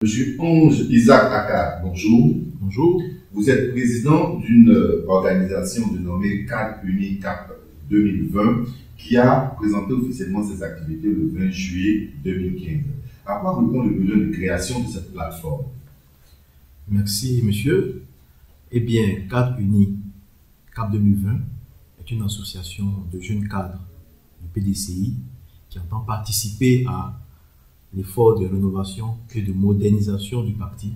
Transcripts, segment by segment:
Monsieur Onge Isaac Akar, bonjour. Bonjour. Vous êtes président d'une organisation dénommée Cadre Uni Cap 2020 qui a présenté officiellement ses activités le 20 juillet 2015. À quoi répond le besoin de création de cette plateforme? Merci, monsieur. Eh bien, Cadre Uni Cap 2020 est une association de jeunes cadres du PDCI qui entend participer à l'effort de rénovation et de modernisation du parti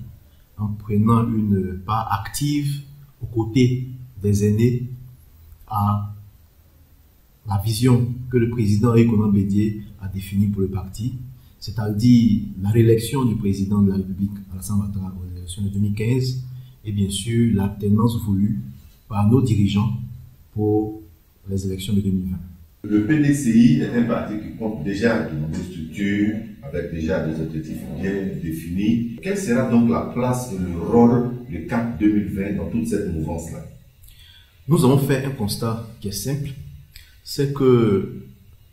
en prenant une part active aux côtés des aînés à la vision que le président Ekonan Bédié a définie pour le parti, c'est-à-dire la réélection du président de la République, Alassane Ouattara, aux élections de 2015, et bien sûr l'alternance voulue par nos dirigeants pour les élections de 2020. Le PDCI est un parti qui compte déjà de nombreuses structures, avec déjà des objectifs bien définis. Quelle sera donc la place et le rôle du CAP 2020 dans toute cette mouvance-là? Nous avons fait un constat qui est simple, c'est que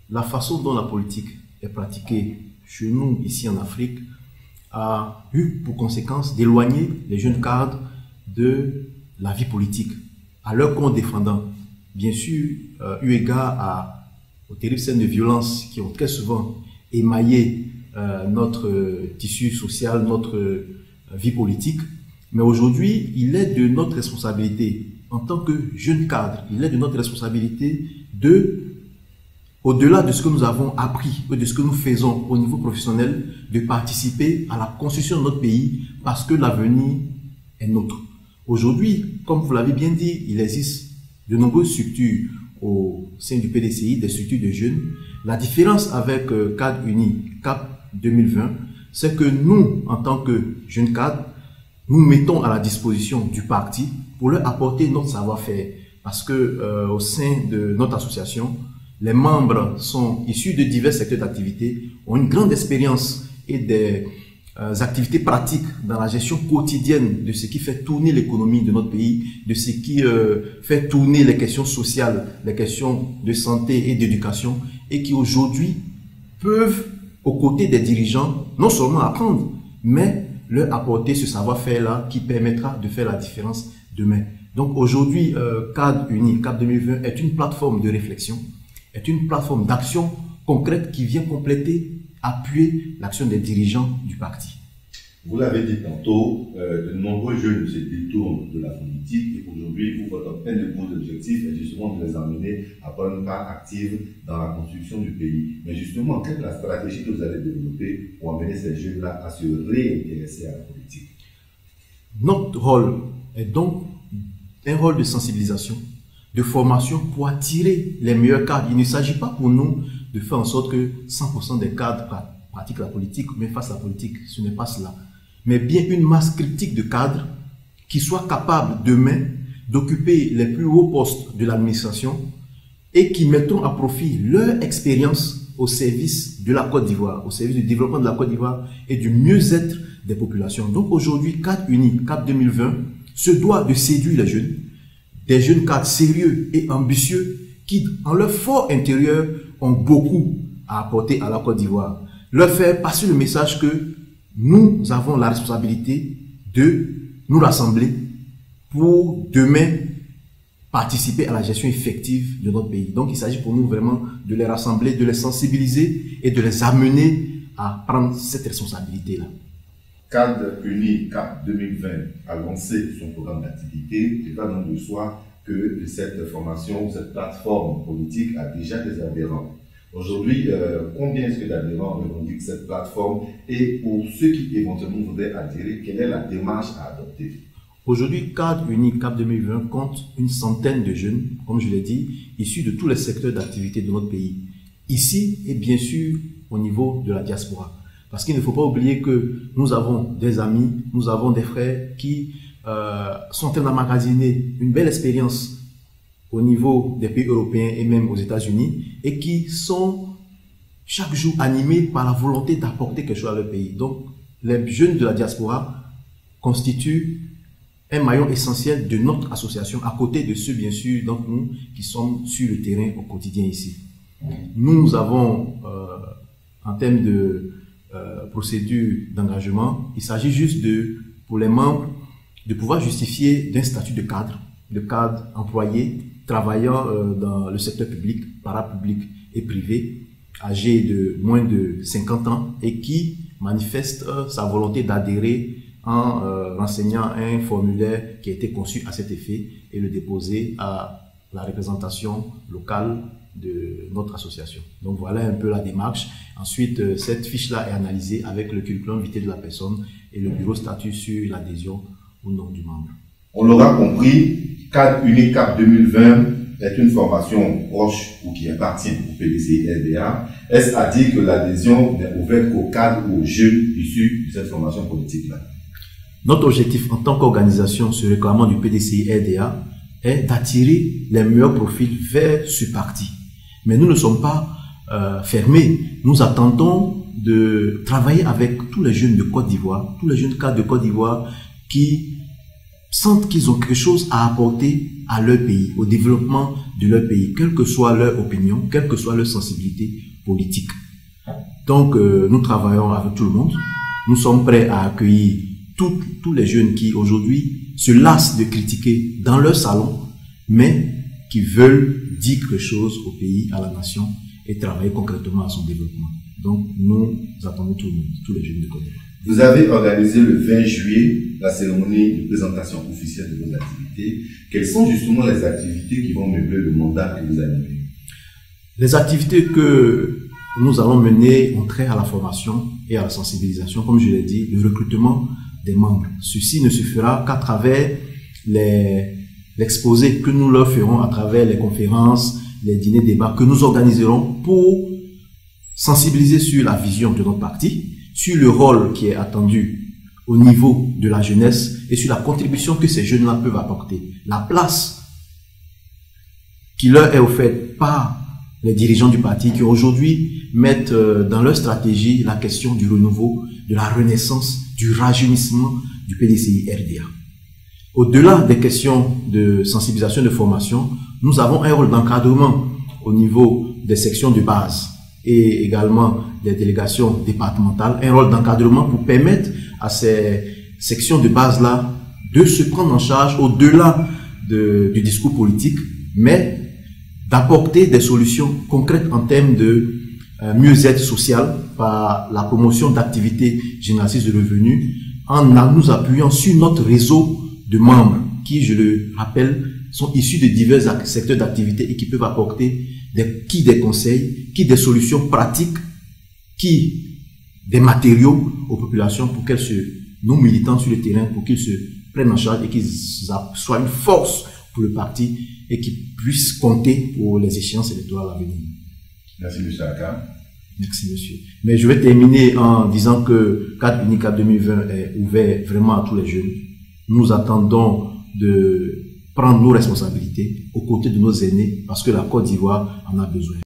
la façon dont la politique est pratiquée chez nous, ici en Afrique, a eu pour conséquence d'éloigner les jeunes cadres de la vie politique, à leur compte défendant. Bien sûr, eu égard aux terribles scènes de violence qui ont très souvent émaillé notre tissu social, notre vie politique. Mais aujourd'hui, il est de notre responsabilité, en tant que jeunes cadres, il est de notre responsabilité au-delà de ce que nous avons appris, de ce que nous faisons au niveau professionnel, de participer à la construction de notre pays parce que l'avenir est nôtre. Aujourd'hui, comme vous l'avez bien dit, il existe de nombreuses structures au sein du PDCI, des structures de jeunes. La différence avec Cadre Uni Cap 2020, c'est que nous, en tant que jeunes cadres, nous mettons à la disposition du parti pour leur apporter notre savoir-faire. Parce que au sein de notre association, les membres sont issus de divers secteurs d'activité, ont une grande expérience et des activités pratiques dans la gestion quotidienne de ce qui fait tourner l'économie de notre pays, de ce qui fait tourner les questions sociales, les questions de santé et d'éducation, et qui aujourd'hui peuvent, aux côtés des dirigeants, non seulement apprendre, mais leur apporter ce savoir-faire-là qui permettra de faire la différence demain. Donc aujourd'hui, Cadre Uni Cap 2020 est une plateforme de réflexion, est une plateforme d'action concrète qui vient compléter, appuyer l'action des dirigeants du parti. Vous l'avez dit tantôt, de nombreux jeunes se détournent de la politique et aujourd'hui, votre un de vos objectifs est justement de les amener à prendre une part active dans la construction du pays. Mais justement, quelle est la stratégie que vous allez développer pour amener ces jeunes-là à se réintéresser à la politique? Notre rôle est donc un rôle de sensibilisation, de formation pour attirer les meilleurs cadres. Il ne s'agit pas pour nous de faire en sorte que 100% des cadres pratiquent la politique, mais fassent la politique. Ce n'est pas cela. Mais bien une masse critique de cadres qui soient capables demain d'occuper les plus hauts postes de l'administration et qui mettront à profit leur expérience au service de la Côte d'Ivoire, au service du développement de la Côte d'Ivoire et du mieux-être des populations. Donc aujourd'hui, Cadre Uni Cap 2020 se doit de séduire les jeunes, des jeunes cadres sérieux et ambitieux qui, en leur fort intérieur, ont beaucoup à apporter à la Côte d'Ivoire. Leur faire passer le message que nous avons la responsabilité de nous rassembler pour demain participer à la gestion effective de notre pays. Donc il s'agit pour nous vraiment de les rassembler, de les sensibiliser et de les amener à prendre cette responsabilité-là. Cadre Uni Cap 2020 a lancé son programme d'activité. Il va donc de soi que cette formation, cette plateforme politique a déjà des adhérents. Aujourd'hui, combien est-ce que d'adhérents revendiquent cette plateforme et pour ceux qui éventuellement voudraient adhérer, quelle est la démarche à adopter? Aujourd'hui, Cadre Uni Cap 2020 compte une centaine de jeunes, comme je l'ai dit, issus de tous les secteurs d'activité de notre pays. Ici et bien sûr au niveau de la diaspora. Parce qu'il ne faut pas oublier que nous avons des amis, nous avons des frères qui sont en train d'emmagasiner une belle expérience au niveau des pays européens et même aux États-Unis et qui sont chaque jour animés par la volonté d'apporter quelque chose à leur pays. Donc, les jeunes de la diaspora constituent un maillon essentiel de notre association, à côté de ceux, bien sûr, d'entre nous qui sommes sur le terrain au quotidien ici. Nous avons, en termes de procédure d'engagement, il s'agit juste pour les membres de pouvoir justifier d'un statut de cadre employé, travaillant dans le secteur public, parapublic et privé, âgé de moins de 50 ans et qui manifeste sa volonté d'adhérer en renseignant un formulaire qui a été conçu à cet effet et le déposer à la représentation locale de notre association. Donc voilà un peu la démarche. Ensuite, cette fiche-là est analysée avec le curriculum vitae de la personne et le bureau statue sur l'adhésion ou non du membre. On l'aura compris, Cadre Unique CAP 2020 est une formation proche ou qui appartient au PDCI-RDA. Est-ce à dire que l'adhésion n'est ouverte qu'aux cadres ou aux jeunes issus de cette formation politique-là? Notre objectif en tant qu'organisation sur le réclamement du PDCI-RDA est d'attirer les meilleurs profils vers ce parti. Mais nous ne sommes pas fermés. Nous attendons de travailler avec tous les jeunes de Côte d'Ivoire, tous les jeunes cadres de Côte d'Ivoire qui sentent qu'ils ont quelque chose à apporter à leur pays, au développement de leur pays, quelle que soit leur opinion, quelle que soit leur sensibilité politique. Donc, nous travaillons avec tout le monde. Nous sommes prêts à accueillir tous les jeunes qui, aujourd'hui, se lassent de critiquer dans leur salon, mais qui veulent dire quelque chose au pays, à la nation, et travailler concrètement à son développement. Donc, nous attendons tout le monde, tous les jeunes de Côte d'Ivoire. Vous avez organisé le 20 juillet la cérémonie de présentation officielle de vos activités. Quelles sont justement les activités qui vont meubler le mandat que vous animez? Les activités que nous allons mener ont trait à la formation et à la sensibilisation, comme je l'ai dit, le recrutement des membres. Ceci ne se fera qu'à travers l'exposé que nous leur ferons à travers les conférences, les dîners, débats que nous organiserons pour sensibiliser sur la vision de notre parti, sur le rôle qui est attendu au niveau de la jeunesse et sur la contribution que ces jeunes-là peuvent apporter. La place qui leur est offerte par les dirigeants du parti qui aujourd'hui mettent dans leur stratégie la question du renouveau, de la renaissance, du rajeunissement du PDCI-RDA. Au-delà des questions de sensibilisation et de formation, nous avons un rôle d'encadrement au niveau des sections de base et également des délégations départementales, un rôle d'encadrement pour permettre à ces sections de base-là de se prendre en charge au-delà du discours politique, mais d'apporter des solutions concrètes en termes de mieux-être social par la promotion d'activités génératrices de revenus en nous appuyant sur notre réseau de membres qui, je le rappelle, sont issus de divers secteurs d'activité et qui peuvent apporter des conseils, des solutions pratiques, des matériaux aux populations pour nos militants sur le terrain, pour qu'ils se prennent en charge et qu'ils soient une force pour le parti et qu'ils puissent compter pour les échéances électorales à venir. Merci, M. Aka. Merci, monsieur. Mais je vais terminer en disant que Cadre Unique CAP 2020 est ouvert vraiment à tous les jeunes. Nous attendons de prendre nos responsabilités aux côtés de nos aînés parce que la Côte d'Ivoire en a besoin.